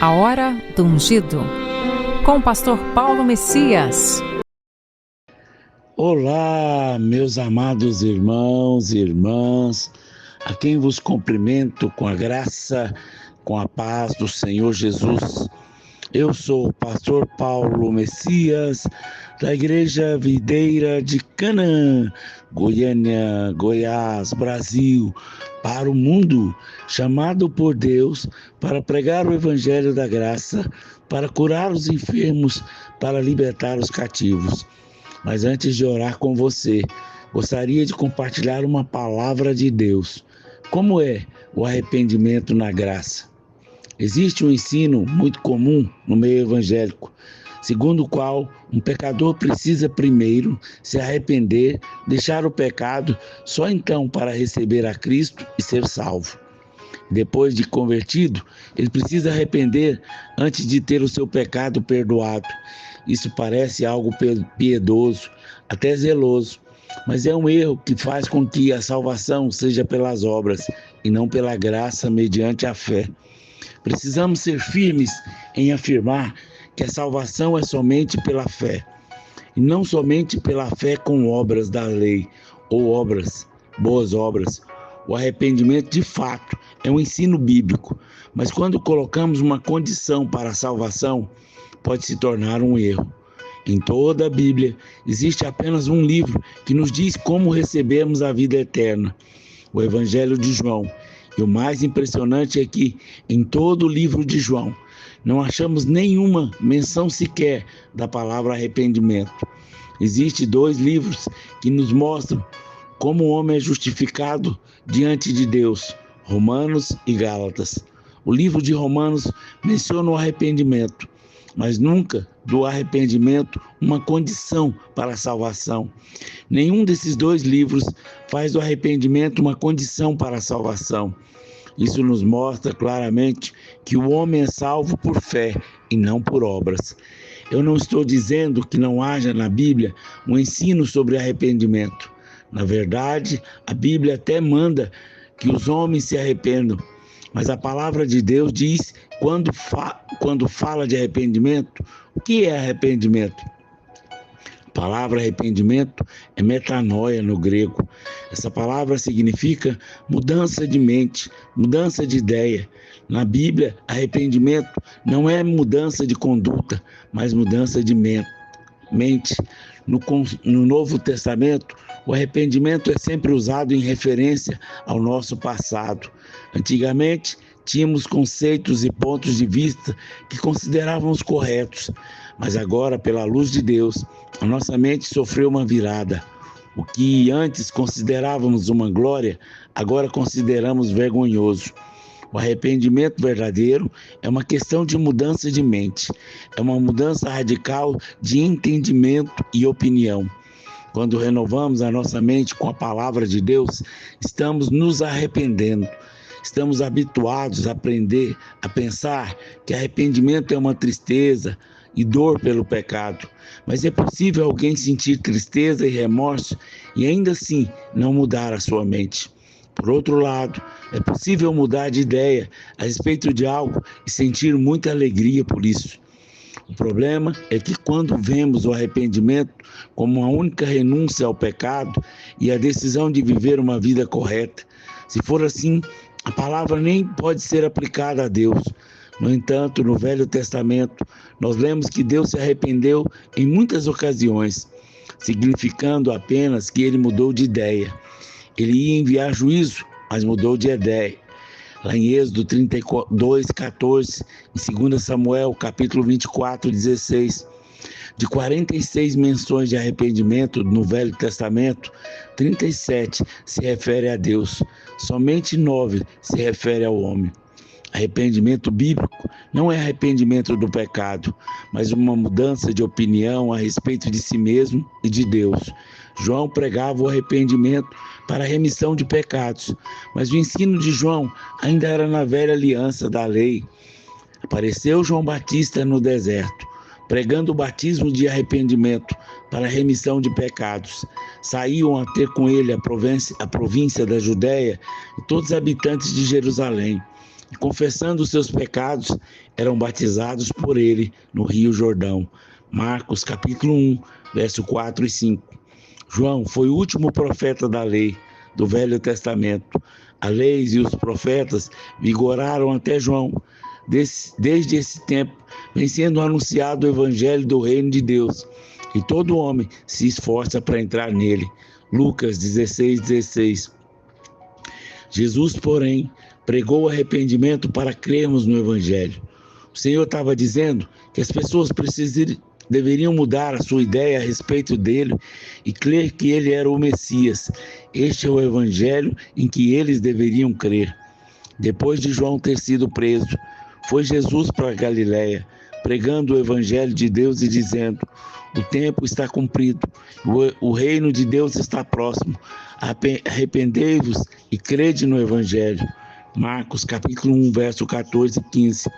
A Hora do Ungido, com o pastor Paulo Messias. Olá, meus amados irmãos e irmãs, a quem vos cumprimento com a graça, com a paz do Senhor Jesus. Eu sou o pastor Paulo Messias, da Igreja Videira de Canaã, Goiânia, Goiás, Brasil, para o mundo, chamado por Deus para pregar o Evangelho da Graça, para curar os enfermos, para libertar os cativos. Mas antes de orar com você, gostaria de compartilhar uma palavra de Deus. Como é o arrependimento na graça? Existe um ensino muito comum no meio evangélico, segundo o qual um pecador precisa primeiro se arrepender, deixar o pecado, só então para receber a Cristo e ser salvo. Depois de convertido, ele precisa arrepender antes de ter o seu pecado perdoado. Isso parece algo piedoso, até zeloso, mas é um erro que faz com que a salvação seja pelas obras e não pela graça mediante a fé. Precisamos ser firmes em afirmar que a salvação é somente pela fé, e não somente pela fé com obras da lei ou obras, boas obras. O arrependimento, de fato, é um ensino bíblico, mas quando colocamos uma condição para a salvação, pode se tornar um erro. Em toda a Bíblia, existe apenas um livro que nos diz como recebemos a vida eterna, o Evangelho de João. E o mais impressionante é que, em todo o livro de João, não achamos nenhuma menção sequer da palavra arrependimento. Existem 2 livros que nos mostram como o homem é justificado diante de Deus, Romanos e Gálatas. O livro de Romanos menciona o arrependimento, mas nunca do arrependimento uma condição para a salvação. Nenhum desses 2 livros faz do arrependimento uma condição para a salvação. Isso nos mostra claramente que o homem é salvo por fé e não por obras. Eu não estou dizendo que não haja na Bíblia um ensino sobre arrependimento. Na verdade, a Bíblia até manda que os homens se arrependam, mas a palavra de Deus diz, quando fala de arrependimento, o que é arrependimento? A palavra arrependimento é metanoia no grego. Essa palavra significa mudança de mente, mudança de ideia. Na Bíblia, arrependimento não é mudança de conduta, mas mudança de mente. No Novo Testamento, o arrependimento é sempre usado em referência ao nosso passado. Antigamente, tínhamos conceitos e pontos de vista que considerávamos corretos, mas agora, pela luz de Deus, a nossa mente sofreu uma virada. O que antes considerávamos uma glória, agora consideramos vergonhoso. O arrependimento verdadeiro é uma questão de mudança de mente, é uma mudança radical de entendimento e opinião. Quando renovamos a nossa mente com a palavra de Deus, estamos nos arrependendo. Estamos habituados a aprender, a pensar que arrependimento é uma tristeza e dor pelo pecado. Mas é possível alguém sentir tristeza e remorso e ainda assim não mudar a sua mente. Por outro lado, é possível mudar de ideia a respeito de algo e sentir muita alegria por isso. O problema é que quando vemos o arrependimento como a única renúncia ao pecado e a decisão de viver uma vida correta, se for assim, a palavra nem pode ser aplicada a Deus. No entanto, no Velho Testamento, nós lemos que Deus se arrependeu em muitas ocasiões, significando apenas que ele mudou de ideia. Ele ia enviar juízo, mas mudou de ideia. Lá em Êxodo 32:14, em 2 Samuel, capítulo 24:16, de 46 menções de arrependimento no Velho Testamento, 37 se refere a Deus, somente 9 se refere ao homem. Arrependimento bíblico não é arrependimento do pecado, mas uma mudança de opinião a respeito de si mesmo e de Deus. João pregava o arrependimento para a remissão de pecados, mas o ensino de João ainda era na velha aliança da lei. Apareceu João Batista no deserto, pregando o batismo de arrependimento para a remissão de pecados. Saíam a ter com ele a província da Judéia e todos os habitantes de Jerusalém. e, confessando os seus pecados, eram batizados por ele no Rio Jordão. Marcos capítulo 1, verso 4 e 5. João foi o último profeta da lei do Velho Testamento. A lei e os profetas vigoraram até João. Desde esse tempo, vem sendo anunciado o evangelho do reino de Deus, e todo homem se esforça para entrar nele. Lucas 16:16. Jesus, porém, pregou o arrependimento para crermos no evangelho. O Senhor estava dizendo que as pessoas deveriam mudar a sua ideia a respeito dele e crer que ele era o Messias. Este é o evangelho em que eles deveriam crer. Depois de João ter sido preso, foi Jesus para a Galiléia, pregando o evangelho de Deus e dizendo: o tempo está cumprido, o reino de Deus está próximo. Arrependei-vos e crede no evangelho. Marcos capítulo 1, verso 14 e 15.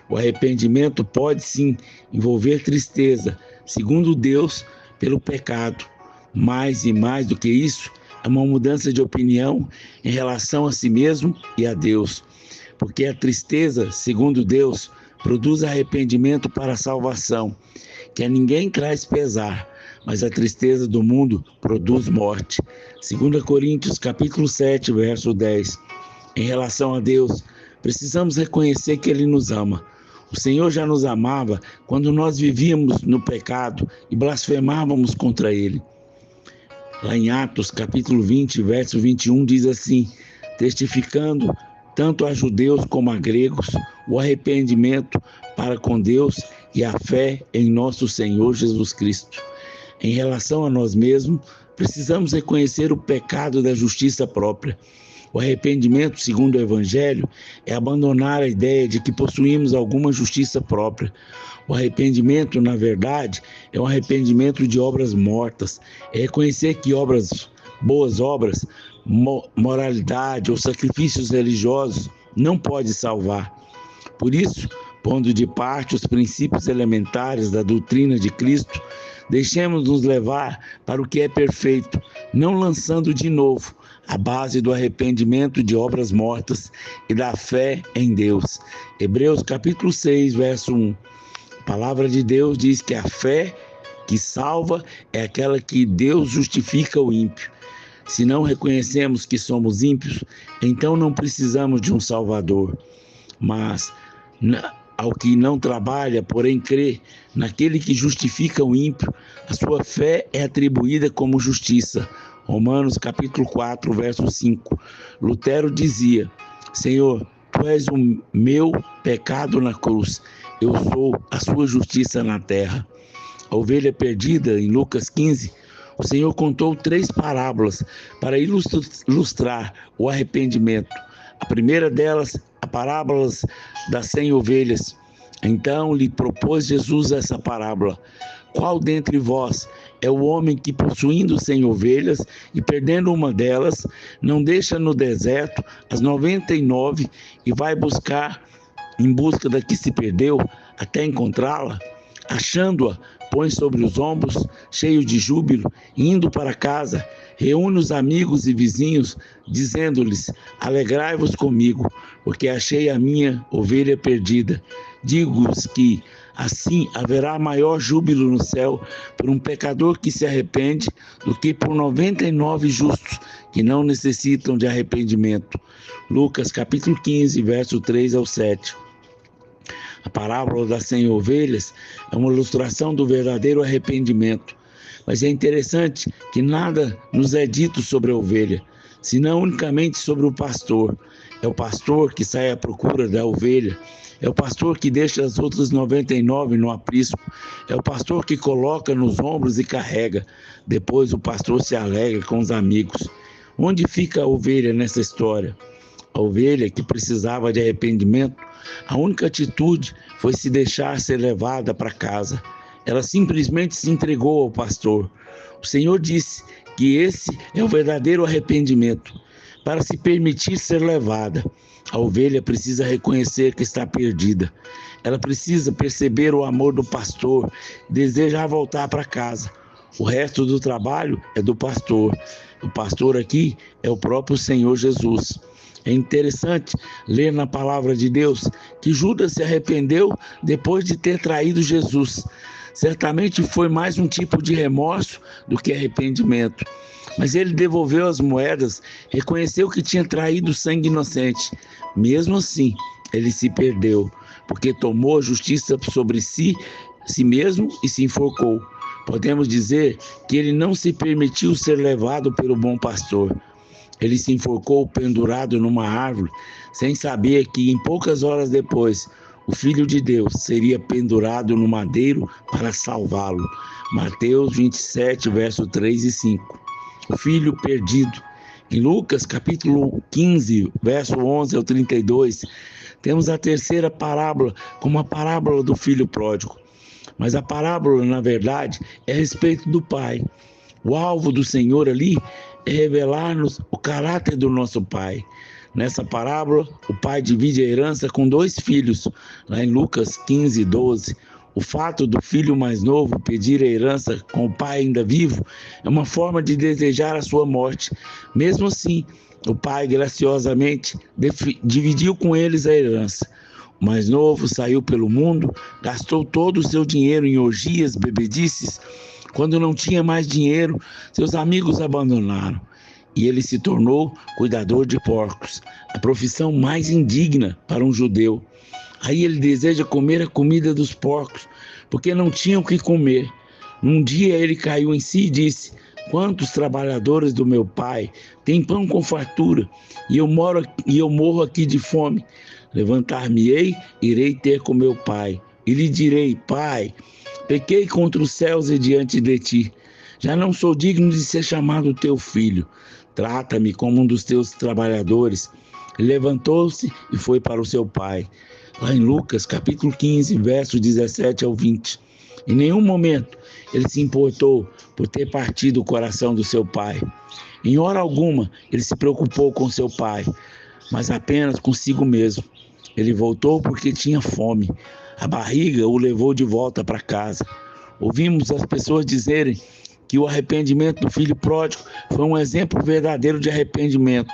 O arrependimento pode sim envolver tristeza, segundo Deus, pelo pecado. Mais e mais do que isso, é uma mudança de opinião em relação a si mesmo e a Deus. Porque a tristeza, segundo Deus, produz arrependimento para a salvação, que a ninguém traz pesar, mas a tristeza do mundo produz morte. 2 Coríntios capítulo 7, verso 10. Em relação a Deus, precisamos reconhecer que Ele nos ama. O Senhor já nos amava quando nós vivíamos no pecado e blasfemávamos contra Ele. Lá em Atos capítulo 20, verso 21, diz assim: testificando tanto a judeus como a gregos o arrependimento para com Deus e a fé em nosso Senhor Jesus Cristo. Em relação a nós mesmos, precisamos reconhecer o pecado da justiça própria. O arrependimento, segundo o Evangelho, é abandonar a ideia de que possuímos alguma justiça própria. O arrependimento, na verdade, é um arrependimento de obras mortas. É reconhecer que boas obras, moralidade ou sacrifícios religiosos não pode salvar. Por isso, pondo de parte os princípios elementares da doutrina de Cristo, deixemos-nos levar para o que é perfeito, não lançando de novo a base do arrependimento de obras mortas e da fé em Deus. Hebreus capítulo 6, verso 1. A palavra de Deus diz que a fé que salva é aquela que Deus justifica o ímpio. Se não reconhecemos que somos ímpios, então não precisamos de um Salvador. Mas ao que não trabalha, porém crê naquele que justifica o ímpio, a sua fé é atribuída como justiça. Romanos capítulo 4, verso 5. Lutero dizia: Senhor, Tu és o meu pecado na cruz, eu sou a sua justiça na terra. A ovelha perdida, em Lucas 15, o Senhor contou 3 parábolas para ilustrar o arrependimento. A primeira delas, a parábola das 100 ovelhas. Então lhe propôs Jesus essa parábola: qual dentre vós é o homem que, possuindo 100 ovelhas e perdendo uma delas, não deixa no deserto as 99 e vai em busca da que se perdeu, até encontrá-la? Achando-a, põe sobre os ombros, cheio de júbilo, e indo para casa, reúne os amigos e vizinhos, dizendo-lhes: alegrai-vos comigo, porque achei a minha ovelha perdida. Digo-vos que assim haverá maior júbilo no céu por um pecador que se arrepende do que por 99 justos que não necessitam de arrependimento. Lucas capítulo 15, verso 3 ao 7. A parábola das 100 ovelhas é uma ilustração do verdadeiro arrependimento. Mas é interessante que nada nos é dito sobre a ovelha, senão unicamente sobre o pastor. É o pastor que sai à procura da ovelha. É o pastor que deixa as outras 99 no aprisco. É o pastor que coloca nos ombros e carrega. Depois o pastor se alegra com os amigos. Onde fica a ovelha nessa história? A ovelha que precisava de arrependimento, a única atitude foi se deixar ser levada para casa. Ela simplesmente se entregou ao pastor. O Senhor disse que esse é o verdadeiro arrependimento. Para se permitir ser levada, a ovelha precisa reconhecer que está perdida. Ela precisa perceber o amor do pastor, desejar voltar para casa. O resto do trabalho é do pastor. O pastor aqui é o próprio Senhor Jesus. É interessante ler na palavra de Deus que Judas se arrependeu depois de ter traído Jesus. Certamente foi mais um tipo de remorso do que arrependimento. Mas ele devolveu as moedas, reconheceu que tinha traído sangue inocente. Mesmo assim, ele se perdeu, porque tomou a justiça sobre si mesmo e se enforcou. Podemos dizer que ele não se permitiu ser levado pelo bom pastor. Ele se enforcou pendurado numa árvore, sem saber que em poucas horas depois, o Filho de Deus seria pendurado no madeiro para salvá-lo. Mateus 27, verso 3 e 5. O filho perdido. Em Lucas, capítulo 15, verso 11 ao 32, temos a terceira parábola como a parábola do filho pródigo. Mas a parábola, na verdade, é a respeito do pai. O alvo do Senhor ali é revelar-nos o caráter do nosso pai. Nessa parábola, o pai divide a herança com 2 filhos, lá em Lucas 15, 12. O fato do filho mais novo pedir a herança com o pai ainda vivo é uma forma de desejar a sua morte. Mesmo assim, o pai graciosamente dividiu com eles a herança. O mais novo saiu pelo mundo, gastou todo o seu dinheiro em orgias, bebedices. Quando não tinha mais dinheiro, seus amigos abandonaram. E ele se tornou cuidador de porcos, a profissão mais indigna para um judeu. Aí ele deseja comer a comida dos porcos, porque não tinha o que comer. Num dia ele caiu em si e disse: quantos trabalhadores do meu pai têm pão com fartura, e eu morro aqui de fome. Levantar-me-ei, irei ter com meu pai, e lhe direi: Pai, pequei contra os céus e diante de ti. Já não sou digno de ser chamado teu filho. Trata-me como um dos teus trabalhadores. Ele levantou-se e foi para o seu pai. Lá em Lucas, capítulo 15, versos 17 ao 20. Em nenhum momento ele se importou por ter partido o coração do seu pai. Em hora alguma ele se preocupou com seu pai, mas apenas consigo mesmo. Ele voltou porque tinha fome. A barriga o levou de volta para casa. Ouvimos as pessoas dizerem que o arrependimento do filho pródigo foi um exemplo verdadeiro de arrependimento.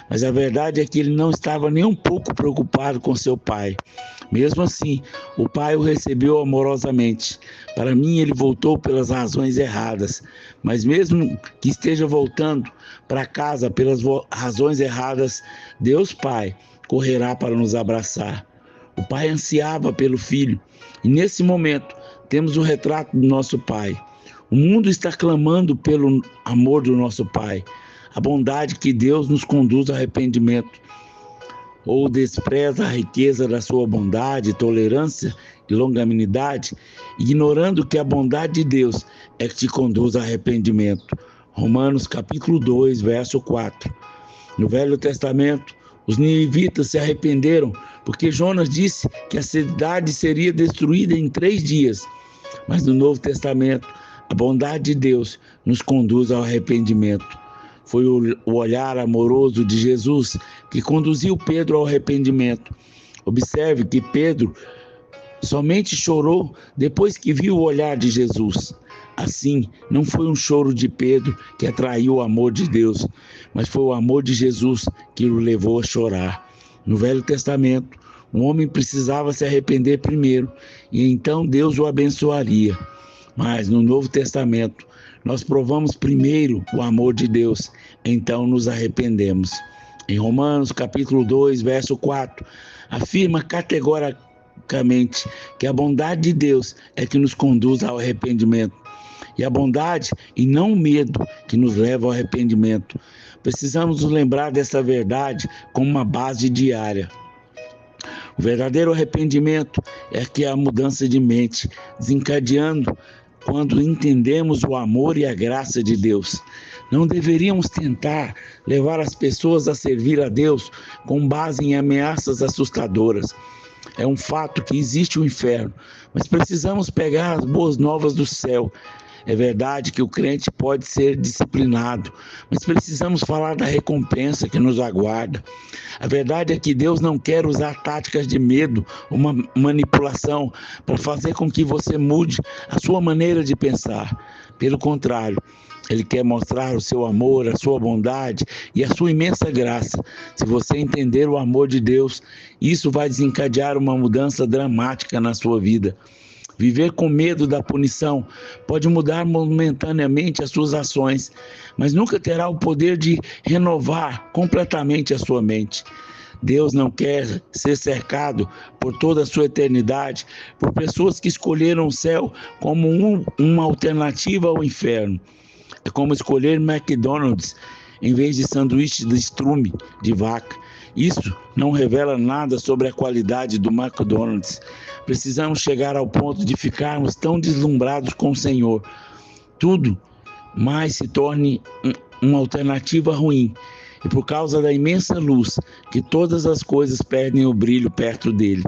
Mas a verdade é que ele não estava nem um pouco preocupado com seu pai. Mesmo assim, o pai o recebeu amorosamente. Para mim, ele voltou pelas razões erradas. Mas mesmo que esteja voltando para casa pelas razões erradas, Deus Pai correrá para nos abraçar. O pai ansiava pelo filho. E nesse momento, temos o retrato do nosso pai. O mundo está clamando pelo amor do nosso pai. A bondade que Deus nos conduz ao arrependimento, ou despreza a riqueza da sua bondade, tolerância e longanimidade, ignorando que a bondade de Deus é que te conduz ao arrependimento. Romanos capítulo 2, verso 4. No Velho Testamento, os ninivitas se arrependeram porque Jonas disse que a cidade seria destruída em 3 dias. Mas no Novo Testamento, a bondade de Deus nos conduz ao arrependimento. Foi o olhar amoroso de Jesus que conduziu Pedro ao arrependimento. Observe que Pedro somente chorou depois que viu o olhar de Jesus. Assim, não foi um choro de Pedro que atraiu o amor de Deus, mas foi o amor de Jesus que o levou a chorar. No Velho Testamento, um homem precisava se arrepender primeiro, e então Deus o abençoaria. Mas no Novo Testamento, nós provamos primeiro o amor de Deus, então nos arrependemos. Em Romanos capítulo 2, verso 4, afirma categoricamente que a bondade de Deus é que nos conduz ao arrependimento. E a bondade e não o medo que nos leva ao arrependimento. Precisamos nos lembrar dessa verdade como uma base diária. O verdadeiro arrependimento é que a mudança de mente, desencadeando quando entendemos o amor e a graça de Deus. Não deveríamos tentar levar as pessoas a servir a Deus com base em ameaças assustadoras. É um fato que existe o inferno, mas precisamos pegar as boas novas do céu. É verdade que o crente pode ser disciplinado, mas precisamos falar da recompensa que nos aguarda. A verdade é que Deus não quer usar táticas de medo, uma manipulação, para fazer com que você mude a sua maneira de pensar. Pelo contrário, Ele quer mostrar o seu amor, a sua bondade e a sua imensa graça. Se você entender o amor de Deus, isso vai desencadear uma mudança dramática na sua vida. Viver com medo da punição pode mudar momentaneamente as suas ações, mas nunca terá o poder de renovar completamente a sua mente. Deus não quer ser cercado por toda a sua eternidade por pessoas que escolheram o céu como uma alternativa ao inferno. É como escolher McDonald's em vez de sanduíche de estrume de vaca. Isso não revela nada sobre a qualidade do McDonald's. Precisamos chegar ao ponto de ficarmos tão deslumbrados com o Senhor. Tudo mais se torne uma alternativa ruim. E por causa da imensa luz, que todas as coisas perdem o brilho perto dele.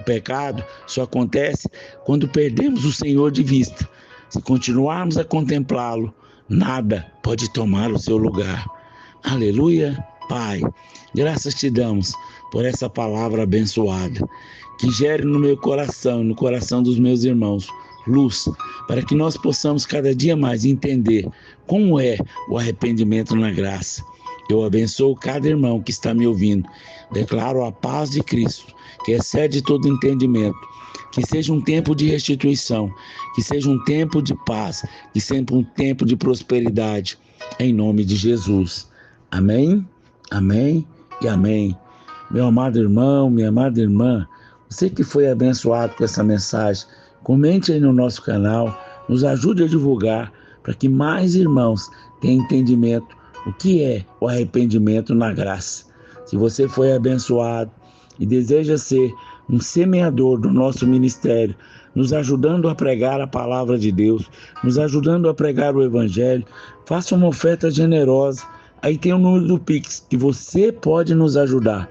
O pecado só acontece quando perdemos o Senhor de vista. Se continuarmos a contemplá-lo, nada pode tomar o seu lugar. Aleluia, Pai. Graças te damos por essa palavra abençoada, que gere no meu coração, no coração dos meus irmãos, luz, para que nós possamos cada dia mais entender como é o arrependimento na graça. Eu abençoo cada irmão que está me ouvindo. Declaro a paz de Cristo, que excede todo entendimento. Que seja um tempo de restituição, que seja um tempo de paz, que seja um tempo de prosperidade, em nome de Jesus. Amém, amém e amém. Meu amado irmão, minha amada irmã, você que foi abençoado com essa mensagem, comente aí no nosso canal, nos ajude a divulgar, para que mais irmãos tenham entendimento o que é o arrependimento na graça. Se você foi abençoado e deseja ser um semeador do nosso ministério, nos ajudando a pregar a palavra de Deus, nos ajudando a pregar o Evangelho, faça uma oferta generosa. Aí tem o número do Pix, que você pode nos ajudar.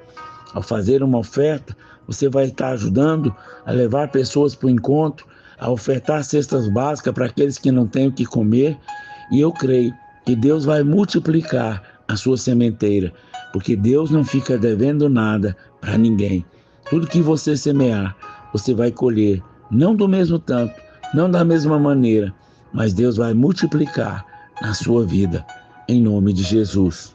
Ao fazer uma oferta, você vai estar ajudando a levar pessoas para o encontro, a ofertar cestas básicas para aqueles que não têm o que comer. E eu creio que Deus vai multiplicar a sua sementeira, porque Deus não fica devendo nada para ninguém. Tudo que você semear, você vai colher, não do mesmo tanto, não da mesma maneira, mas Deus vai multiplicar na sua vida, em nome de Jesus.